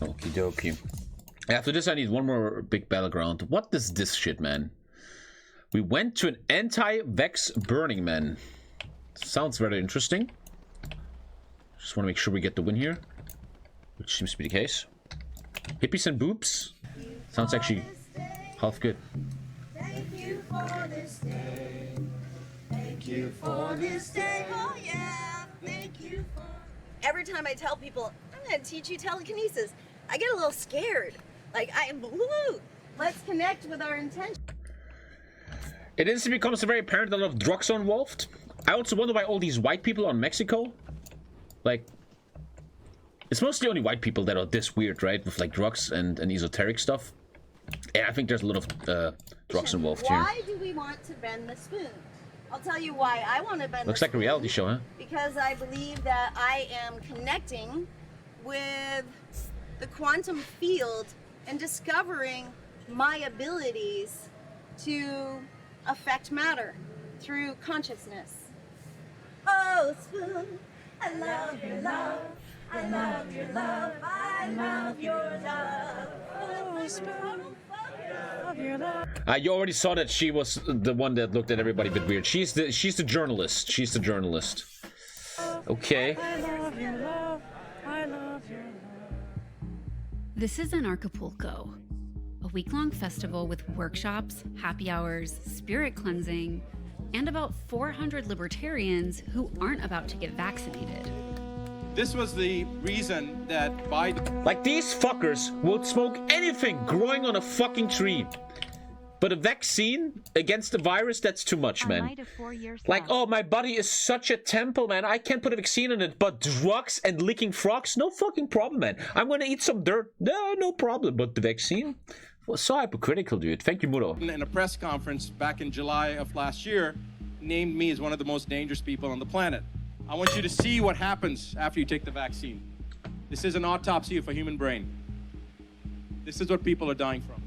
Okie dokie. After this, I need one more big battleground. What is this shit, man? We went to an anti-Vax Burning Man. Sounds very interesting. Just want to make sure we get the win here, which seems to be the case. Hippies and boobs. Sounds actually half good. Thank you for this day. Thank you for this day. Oh yeah. Thank you for. Every time I tell people I'm gonna teach you telekinesis, I get a little scared. Like woo. Let's connect with our intention. It instantly becomes very apparent that a lot of drugs are involved. I also wonder why all these white people on Mexico, like, it's mostly only white people that are this weird, right? With like drugs and esoteric stuff. And I think there's a lot of drugs involved here. Why do we want to bend the spoon? I'll tell you why I want to bend Looks the like spoon. a reality show, huh? Because I believe that I am connecting with the quantum field and discovering my abilities to affect matter through consciousness. Oh, spoon, I love your love. I love your love. I love your love. Oh, spoon, I love your love. You already saw that she was the one that looked at everybody a bit weird. She's the journalist. She's the journalist. Okay. I love your love. I love your love. This is in Acapulco, a week-long festival with workshops, happy hours, spirit cleansing, and about 400 libertarians who aren't about to get vaccinated. This was the reason that Biden... Like, these fuckers will smoke anything growing on a fucking tree. But a vaccine against the virus, that's too much, man. Like, oh, my body is such a temple, man. I can't put a vaccine in it. But drugs and licking frogs, no fucking problem, man. I'm gonna eat some dirt. No problem. But the vaccine? Well, so hypocritical, dude. Thank you, Muro. in a press conference back in July of last year, named me as one of the most dangerous people on the planet. I want you to see what happens after you take the vaccine. This is an autopsy of a human brain. This is what people are dying from.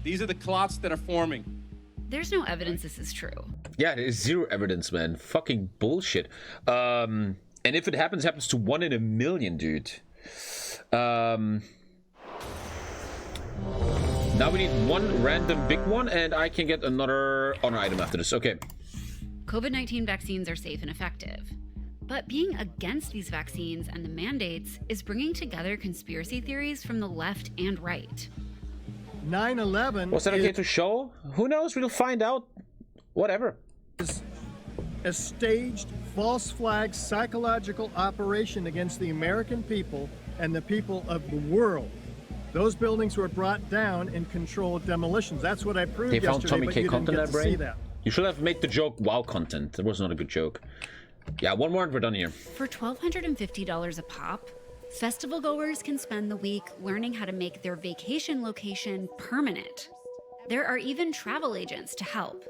These are the clots that are forming. There's no evidence this is true. Yeah, there's zero evidence, man. Fucking bullshit. And if it happens to 1 in a million, dude. Now we need one random big one, and I can get another honor item after this. Okay. COVID-19 vaccines are safe and effective. But being against these vaccines and the mandates is bringing together conspiracy theories from the left and right. 9/11 Was that okay to show? Who knows? We'll find out. Whatever. is a staged, false flag psychological operation against the American people and the people of the world. Those buildings were brought down in controlled demolitions. That's what I proved They found yesterday, but TommyKay you didn't content get that to see brain. that. You should have made the joke wow content. That was not a good joke. Yeah, one more and we're done here. For $1,250 a pop, festival goers can spend the week learning how to make their vacation location permanent. There are even travel agents to help.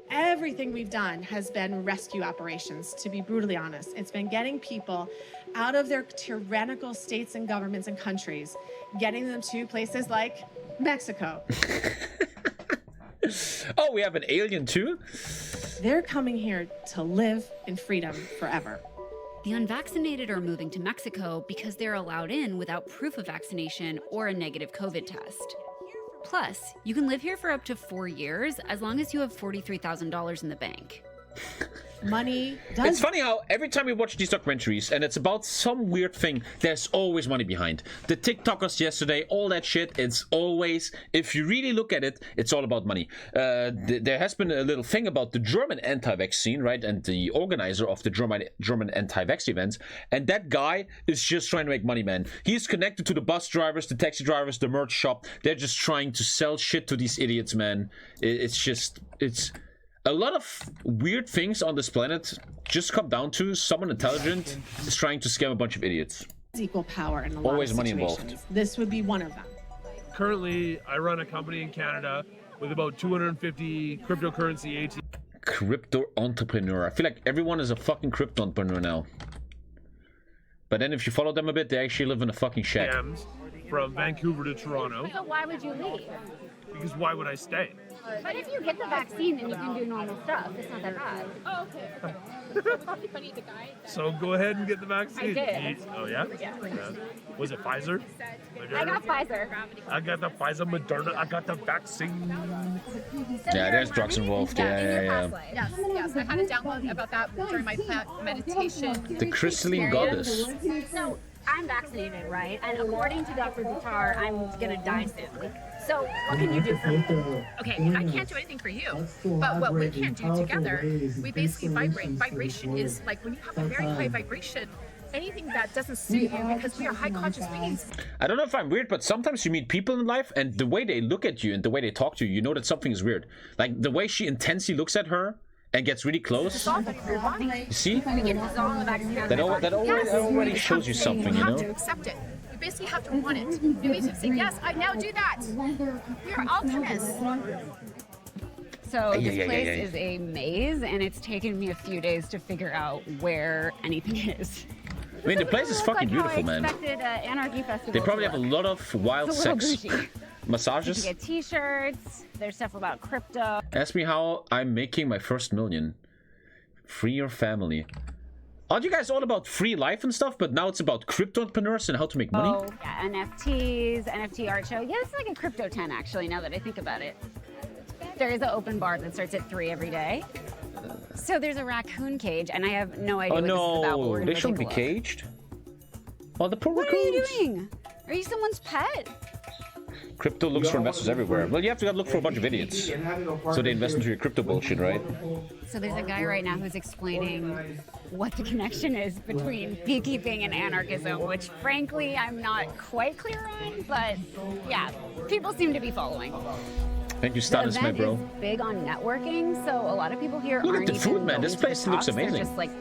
Everything we've done has been rescue operations, to be brutally honest. It's been getting people out of their tyrannical states and governments and countries, getting them to places like Mexico. Oh, we have an alien too? They're coming here to live in freedom forever. The unvaccinated are moving to Mexico because they're allowed in without proof of vaccination or a negative COVID test. Plus, you can live here for up to 4 years as long as you have $43,000 in the bank. Money does. It's funny how every time we watch these documentaries and it's about some weird thing, there's always money behind. The TikTokers yesterday, all that shit, it's always, if you really look at it, it's all about money. There has been a little thing about the German anti-vax scene, right? And the organizer of the German anti-vax events. And that guy is just trying to make money, man. He's connected to the bus drivers, the taxi drivers, the merch shop. They're just trying to sell shit to these idiots, man. It's a lot of weird things on this planet just come down to someone intelligent is trying to scam a bunch of idiots. Equal power in a lot Always of money situations. involved. This would be one of them. Currently, I run a company in Canada with about 250 cryptocurrency ATMs. Crypto entrepreneur. I feel like everyone is a fucking crypto entrepreneur now. But then if you follow them a bit, they actually live in a fucking shack. From Vancouver to Toronto. So why would you leave? Because why would I stay? But if you get the vaccine, then you can do normal stuff. It's not that bad. Oh, okay. Funny, the guy. So go ahead and get the vaccine. I did. Oh, yeah? Yeah. Was it Pfizer? I got Pfizer. I got the Pfizer, Moderna. I got the vaccine. Yeah, there's drugs involved. Yeah. Yes, yes. I had a download about that during my plant meditation. The crystalline goddess. So I'm vaccinated, right? And according to Dr. Guitar, I'm gonna die soon. So what can you do for me? Okay, I can't do anything for you, but what we can do together, we basically vibrate. Vibration is like when you have a very high vibration, anything that doesn't suit you, because we are high conscious beings. I don't know if I'm weird, but sometimes you meet people in life and the way they look at you and the way they talk to you, you know that something is weird. Like the way she intensely looks at her and gets really close. You see? That already shows you something, you You have know? to accept it. You basically have to want it. You basically say, yes, I now do that. We are alchemists. So this place is a maze, and it's taken me a few days to figure out where anything is. I mean, the place is fucking beautiful, man. Anarchy Festival They probably have a lot of wild It's a little sex bougie. massages. You get t-shirts, there's stuff about crypto. Ask me how I'm making my first million. Free your family. Aren't you guys all about free life and stuff? But now it's about crypto entrepreneurs and how to make money? Oh, yeah, NFTs, NFT art show. Yeah, it's like a crypto tent, actually, now that I think about it. There is an open bar that starts at 3 every day. So there's a raccoon cage, and I have no idea Oh what this is about. But we're no, gonna they go shouldn't be take a look. caged. Oh, the poor What are raccoons. you doing? Are you someone's pet? Crypto looks for investors everywhere. Well, you have to look for a bunch of idiots. So they invest into your crypto bullshit, right? So there's a guy right now who's explaining what the connection is between beekeeping and anarchism, which frankly I'm not quite clear on, but yeah, people seem to be following. Thank you, The Stanis, my event bro. is big on networking, so a lot of people here Look at aren't the food, even man. This going to place the looks talks. amazing. They're just like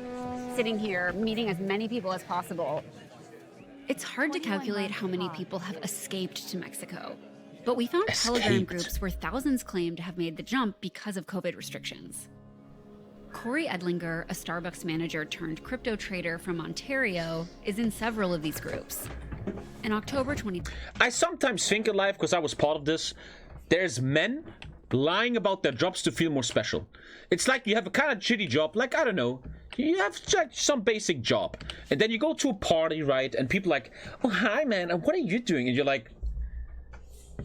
sitting here, meeting as many people as possible. It's hard to calculate how many people have escaped to Mexico. But we found Telegram Escaped. groups where thousands claim to have made the jump because of COVID restrictions. Corey Edlinger, a Starbucks manager turned crypto trader from Ontario, is in several of these groups. In October 20... I sometimes think in life, because I was part of this, there's men lying about their jobs to feel more special. It's like you have a kind of shitty job, like, I don't know, you have like some basic job. And then you go to a party, right? And people are like, oh, hi, man, and what are you doing? And you're like,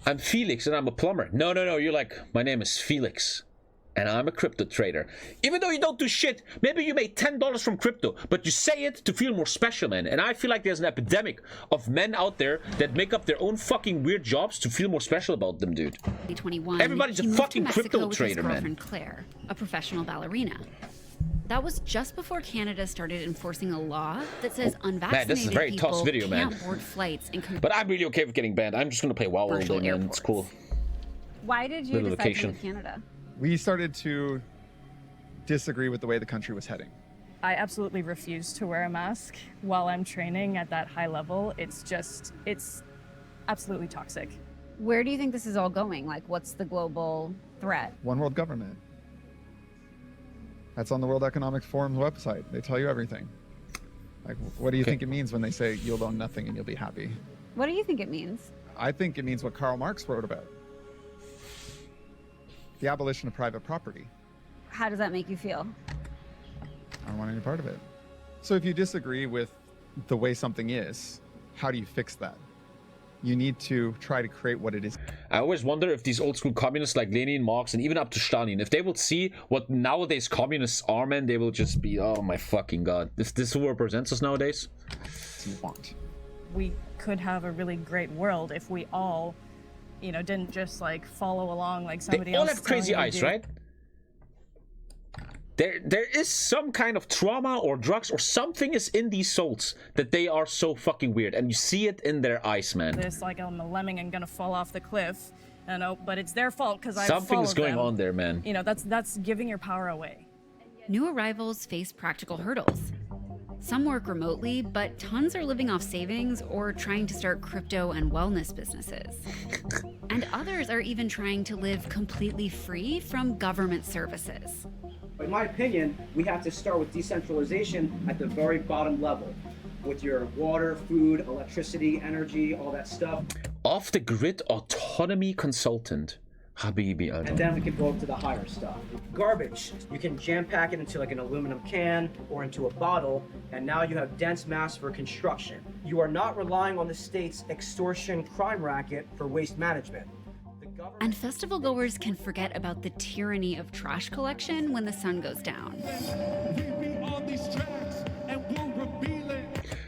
I'm Felix and I'm a plumber. No, you're like, my name is Felix and I'm a crypto trader. Even though you don't do shit, maybe you made $10 from crypto, but you say it to feel more special, man. And I feel like there's an epidemic of men out there that make up their own fucking weird jobs to feel more special about them, dude. 2021, Everybody's a he moved to fucking Mexico crypto with trader, his man. girlfriend Claire, a professional ballerina. That was just before Canada started enforcing a law that says unvaccinated this is a very people tough video, man. can't board flights in But I'm really okay with getting banned. I'm just gonna play WoW all day, commercial man. airports. It's cool. Why did you Little decide vacation. to leave Canada? We started to disagree with the way the country was heading. I absolutely refuse to wear a mask while I'm training at that high level. It's absolutely toxic. Where do you think this is all going? Like, what's the global threat? One world government. That's on the World Economic Forum's website. They tell you everything. Like, what do you think it means when they say you'll own nothing and you'll be happy? What do you think it means? I think it means what Karl Marx wrote about. The abolition of private property. How does that make you feel? I don't want any part of it. So if you disagree with the way something is, how do you fix that? You need to try to create what it is. I always wonder if these old school communists like Lenin, Marx, and even up to Stalin, if they would see what nowadays communists are, man, they will just be, oh my fucking god. This who represents us nowadays? You want. We could have a really great world if we all, didn't just like follow along like somebody They all else. have crazy telling you eyes, to do. right? There is some kind of trauma or drugs or something is in these souls that they are so fucking weird, and you see it in their eyes, man. This like I'm a lemming and gonna fall off the cliff, but it's their fault because I Something is followed going them. on there, man. That's giving your power away. New arrivals face practical hurdles. Some work remotely, but tons are living off savings or trying to start crypto and wellness businesses. And others are even trying to live completely free from government services. In my opinion, we have to start with decentralization at the very bottom level, with your water, food, electricity, energy, all that stuff. Off the grid autonomy consultant. Habibi, And then we can go up to the higher stuff. Garbage, you can jam pack it into like an aluminum can or into a bottle, and now you have dense mass for construction. You are not relying on the state's extortion crime racket for waste management. And festival goers can forget about the tyranny of trash collection when the sun goes down.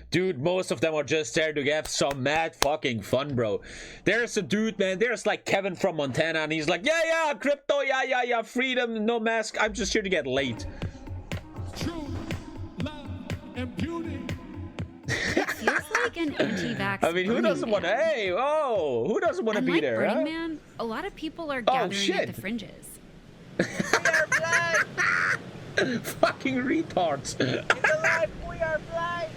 Dude, most of them are just there to have some mad fucking fun, bro. There's a dude, man. There's like Kevin from Montana, and he's like, yeah, crypto, yeah, freedom, no mask. I'm just here to get laid. Truth, love, and beauty. It feels like an anti-vax. I mean, who doesn't want to? Hey, oh, who doesn't want to be like there? Burning Huh? Man, a lot of people are gathering at the fringes. We are black. Fucking retards. In the life, we are black.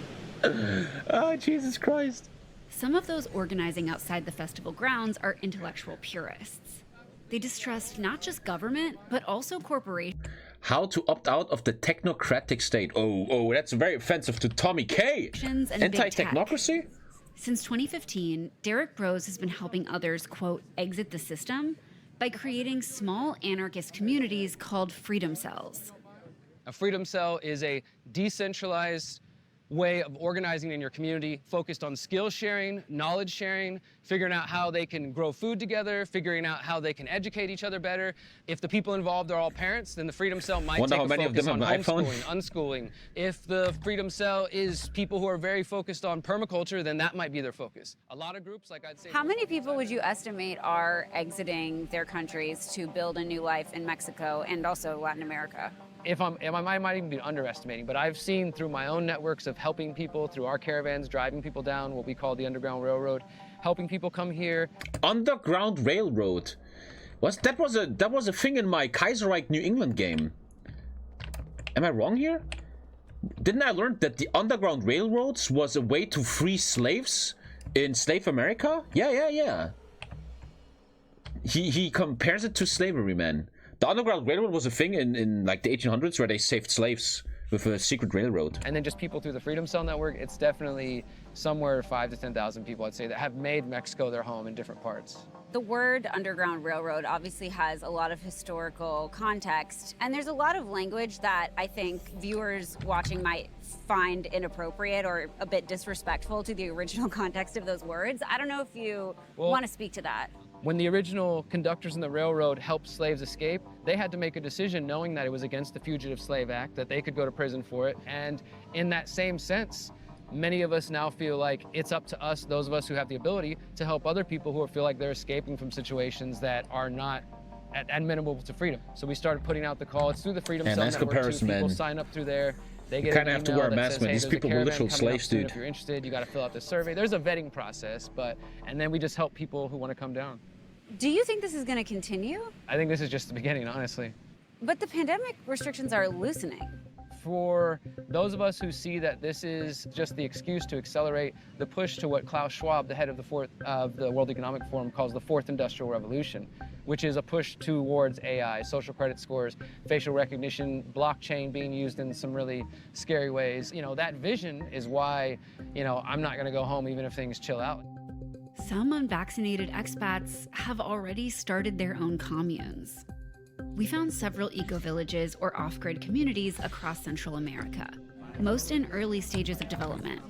Oh, Jesus Christ. Some of those organizing outside the festival grounds are intellectual purists. They distrust not just government, but also corporations. How to opt out of the technocratic state. Oh, that's very offensive to TommyKay. Anti-technocracy? Since 2015, Derek Bros has been helping others, quote, exit the system by creating small anarchist communities called freedom cells. A freedom cell is a decentralized way of organizing in your community, focused on skill sharing, knowledge sharing, figuring out how they can grow food together, figuring out how they can educate each other better. If the people involved are all parents, then the freedom cell might take a focus on homeschooling, unschooling. If the freedom cell is people who are very focused on permaculture, then that might be their focus. A lot of groups, like I'd say... How many people would you estimate are exiting their countries to build a new life in Mexico and also Latin America? I might even be underestimating, but I've seen through my own networks of helping people through our caravans, driving people down what we call the Underground Railroad, helping people come here. Underground Railroad. That was a thing in my Kaiserreich New England game. Am I wrong here? Didn't I learn that the Underground Railroads was a way to free slaves in slave America? Yeah. He compares it to slavery, man. The Underground Railroad was a thing in like the 1800s where they saved slaves with a secret railroad. And then just people through the Freedom Cell Network, it's definitely somewhere 5,000 to 10,000 people, I'd say, that have made Mexico their home in different parts. The word Underground Railroad obviously has a lot of historical context, and there's a lot of language that I think viewers watching might find inappropriate or a bit disrespectful to the original context of those words. I don't know if you want to speak to that. When the original conductors in the railroad helped slaves escape, they had to make a decision knowing that it was against the Fugitive Slave Act, that they could go to prison for it. And in that same sense, many of us now feel like it's up to us, those of us who have the ability, to help other people who feel like they're escaping from situations that are not amenable to freedom. So we started putting out the call. It's through the Freedom Cell Network. Comparison, people man. sign up through there. They get you kind of have to wear a mask, man. These people were literal slaves, dude. If you're interested, you got to fill out this survey. There's a vetting process, and then we just help people who want to come down. Do you think this is going to continue? I think this is just the beginning, honestly. But the pandemic restrictions are loosening. For those of us who see that this is just the excuse to accelerate the push to what Klaus Schwab, the head of the World Economic Forum, calls the Fourth Industrial Revolution, which is a push towards AI, social credit scores, facial recognition, blockchain being used in some really scary ways. That vision is why, I'm not going to go home even if things chill out. Some unvaccinated expats have already started their own communes. We found several eco-villages or off-grid communities across Central America, most in early stages of development.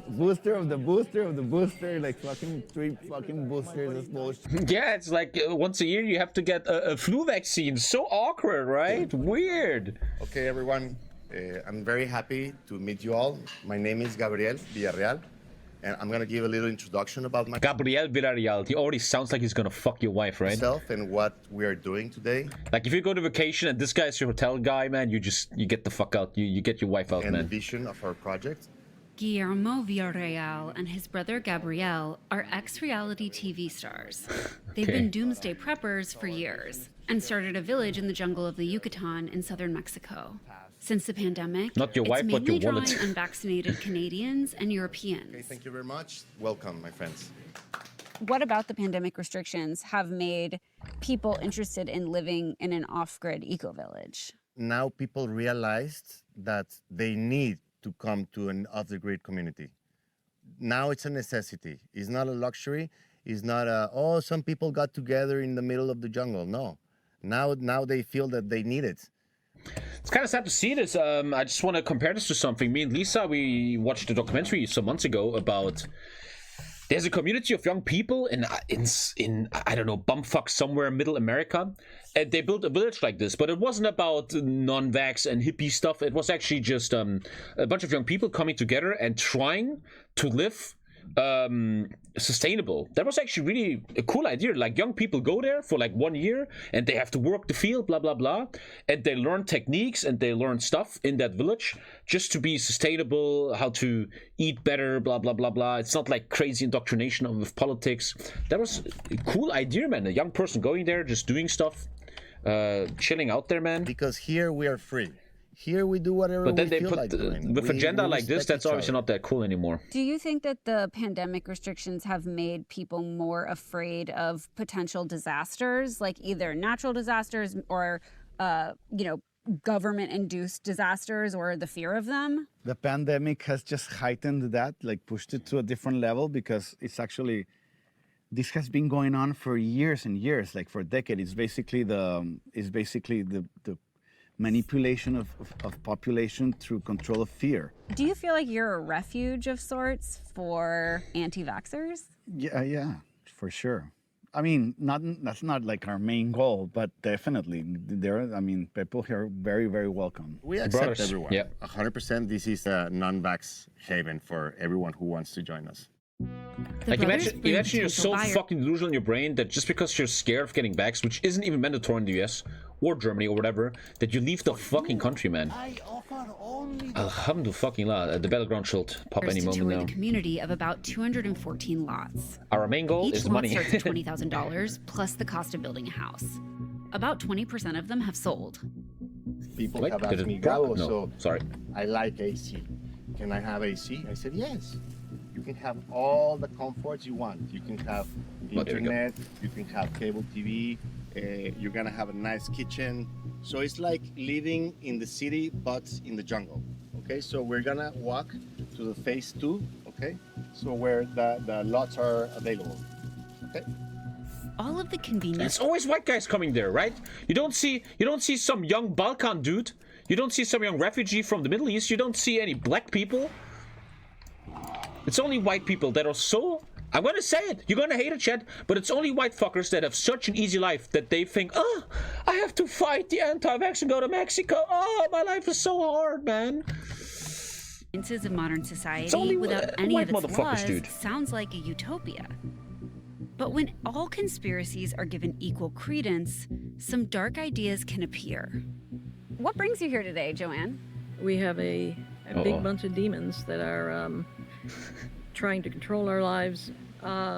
Booster of the booster of the booster, like fucking 3 fucking boosters of bullshit. Yeah, it's like once a year you have to get a flu vaccine. So awkward, right? Weird. Okay, everyone, I'm very happy to meet you all. My name is Gabriel Villarreal. And I'm gonna give a little introduction about Gabriel Villarreal. He already sounds like he's gonna fuck your wife, right? Myself and what we are doing today. Like if you go to vacation and this guy's your hotel guy, man, you get the fuck out. You get your wife out, and man. The vision of our project. Guillermo Villarreal and his brother Gabriel are ex-reality TV stars. They've been doomsday preppers for years and started a village in the jungle of the Yucatan in southern Mexico. Since the pandemic, not your wife, it's but your mainly wallet. drawing unvaccinated Canadians and Europeans. Okay, thank you very much. Welcome, my friends. What about the pandemic restrictions have made people interested in living in an off-grid eco-village? Now people realized that they need to come to an off-the-grid community. Now it's a necessity. It's not a luxury. It's not some people got together in the middle of the jungle. No, now they feel that they need it. It's kind of sad to see this. I just want to compare this to something. Me and Lisa, we watched a documentary some months ago about there's a community of young people in I don't know, bumfuck somewhere in Middle America, and they built a village like this. But it wasn't about non-vax and hippie stuff. It was actually just a bunch of young people coming together and trying to live sustainable. That was actually really a cool idea. Like, young people go there for like 1 year and they have to work the field, blah blah blah, and they learn techniques and they learn stuff in that village just to be sustainable, how to eat better, blah blah blah blah. It's not like crazy indoctrination with politics. That was a cool idea, man. A young person going there, just doing stuff, chilling out there, man. Because here we are free. Here we do whatever we feel like doing. But then they put with agenda like this, that's obviously not that cool anymore. Do you think that the pandemic restrictions have made people more afraid of potential disasters, like either natural disasters or, government-induced disasters, or the fear of them? The pandemic has just heightened that, like pushed it to a different level, because it's actually, this has been going on for years and years, like for decades. It's basically the manipulation of population through control of fear. Do you feel like you're a refuge of sorts for anti-vaxxers? Yeah, for sure. I mean, that's not like our main goal, but definitely people here are very, very welcome. We accept everyone. Yeah, 100%. This is a non-vax haven for everyone who wants to join us. Like, imagine you're so fucking delusional in your brain that just because you're scared of getting vaxxed, which isn't even mandatory in the US or Germany or whatever, that you leave the fucking country, man. Alhamdulillah, the battleground should pop any moment now. A community of about 214 lots. Our main goal is money. Each lot starts at $20,000 plus the cost of building a house. About 20% of them have sold. People have asked me, Gabo, I like AC. Can I have AC? I said, yes. You can have all the comforts you want. You can have internet, you can have cable TV, you're gonna have a nice kitchen. So it's like living in the city, but in the jungle. Okay, so we're gonna walk to the phase 2, okay? So where the lots are available, okay? All of the convenience. It's always white guys coming there, right? You don't see some young Balkan dude. You don't see some young refugee from the Middle East. You don't see any black people. It's only white people that are so... I'm gonna say it. You're gonna hate it, Chad, but it's only white fuckers that have such an easy life that they think, oh, I have to fight the anti-vax and go to Mexico. Oh, my life is so hard, man. Of modern society without any of its flaws dude. Sounds like a utopia. But when all conspiracies are given equal credence, some dark ideas can appear. What brings you here today, Joanne? We have a big bunch of demons that are trying to control our lives.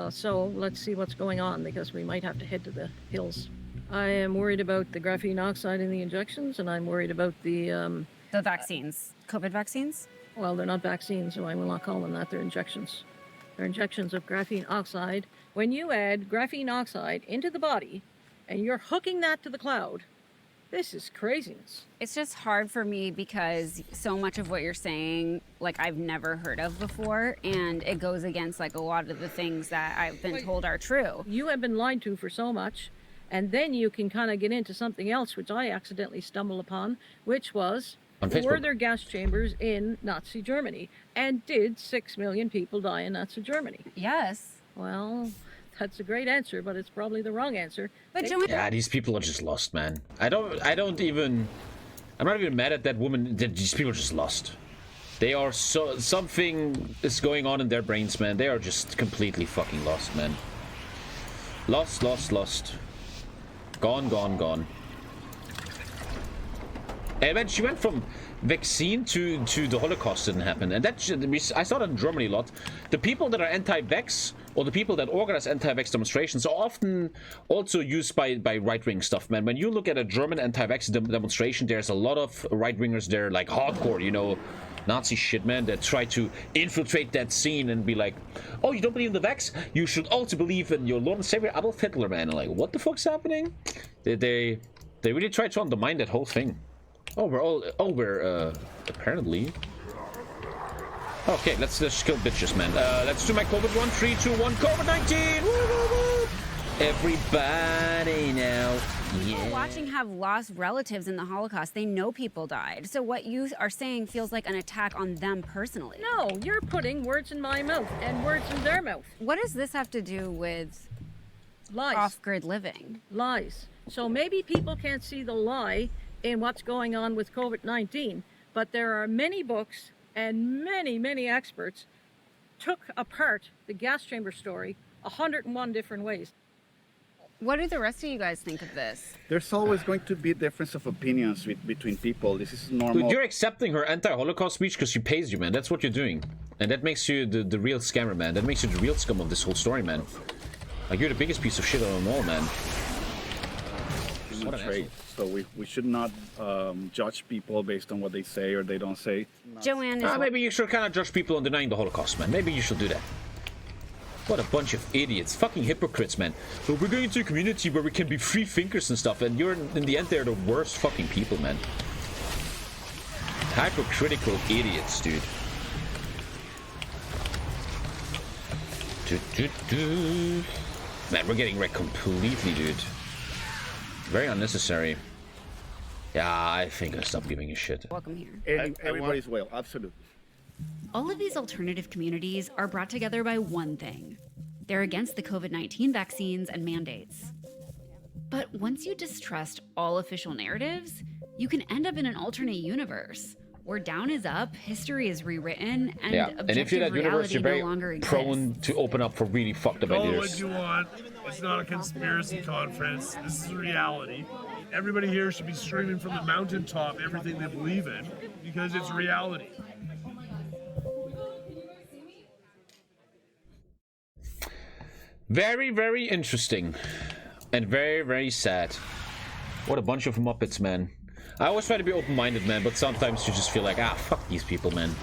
So let's see what's going on, because we might have to head to the hills. I am worried about the graphene oxide in the injections, and I'm worried about the vaccines. COVID vaccines? Well, they're not vaccines, so I will not call them that. They're injections. They're injections of graphene oxide. When you add graphene oxide into the body and you're hooking that to the cloud, this is craziness. It's just hard for me because so much of what you're saying, like, I've never heard of before, and it goes against like a lot of the things that I've been told are true. You have been lied to for so much, and then you can kind of get into something else, which I accidentally stumbled upon, which was, were there gas chambers in Nazi Germany? And did 6 million people die in Nazi Germany? Yes. Well, that's a great answer, but it's probably the wrong answer. But yeah, these people are just lost, man. I'm not even mad at that woman. These people are just lost. They are something is going on in their brains, man. They are just completely fucking lost, man. Lost. Gone. And when she went from vaccine to the Holocaust didn't happen, and I saw that in Germany a lot. The people that are anti-vax or the people that organize anti-vax demonstrations are often also used by right-wing stuff, man. When you look at a German anti-vax demonstration, there's a lot of right-wingers there, like hardcore, Nazi shit, man, that try to infiltrate that scene and be like, oh, you don't believe in the vax? You should also believe in your Lord and Savior Adolf Hitler, man. And like, what the fuck's happening? They really try to undermine that whole thing. We're apparently. Okay, let's just kill bitches, man. Let's do my COVID one. 3, 2, 1. COVID-19. Woo, woo, woo. Everybody now. People watching have lost relatives in the Holocaust. They know people died. So what you are saying feels like an attack on them personally. No, you're putting words in my mouth and words in their mouth. What does this have to do with lies? Off-grid living. Lies. So maybe people can't see the lie in what's going on with COVID-19, but there are many books and many experts took apart the gas chamber story 101 different ways. What do the rest of you guys think of this? There's always going to be difference of opinions between people. This is normal. Dude, you're accepting her anti-Holocaust speech because she pays you, man. That's what you're doing. And that makes you the real scammer, man. That makes you the real scum of this whole story, man. Like, you're the biggest piece of shit of them all, man. What an asshole. So we should not judge people based on what they say or they don't say. Joanne is... maybe you should kind of judge people on denying the Holocaust, man. Maybe you should do that. What a bunch of idiots. Fucking hypocrites, man. So we're going into a community where we can be free thinkers and stuff, and you're, in the end, they're the worst fucking people, man. Hypocritical idiots, dude. Man, we're getting wrecked completely, dude. Very unnecessary. Yeah, I think I'll stop giving a shit. Welcome here. Everybody's well, absolutely. All of these alternative communities are brought together by one thing. They're against the COVID-19 vaccines and mandates. But once you distrust all official narratives, you can end up in an alternate universe where down is up, history is rewritten, and objective if you're that universe, you're very no longer exists. prone to open up for really fucked up Call it ideas. what you want. It's not a conspiracy conference. This is reality. Everybody here should be screaming from the mountaintop everything they believe in because it's reality. Very, very interesting. And very, very sad. What a bunch of Muppets, man. I always try to be open-minded, man, but sometimes you just feel like, fuck these people, man.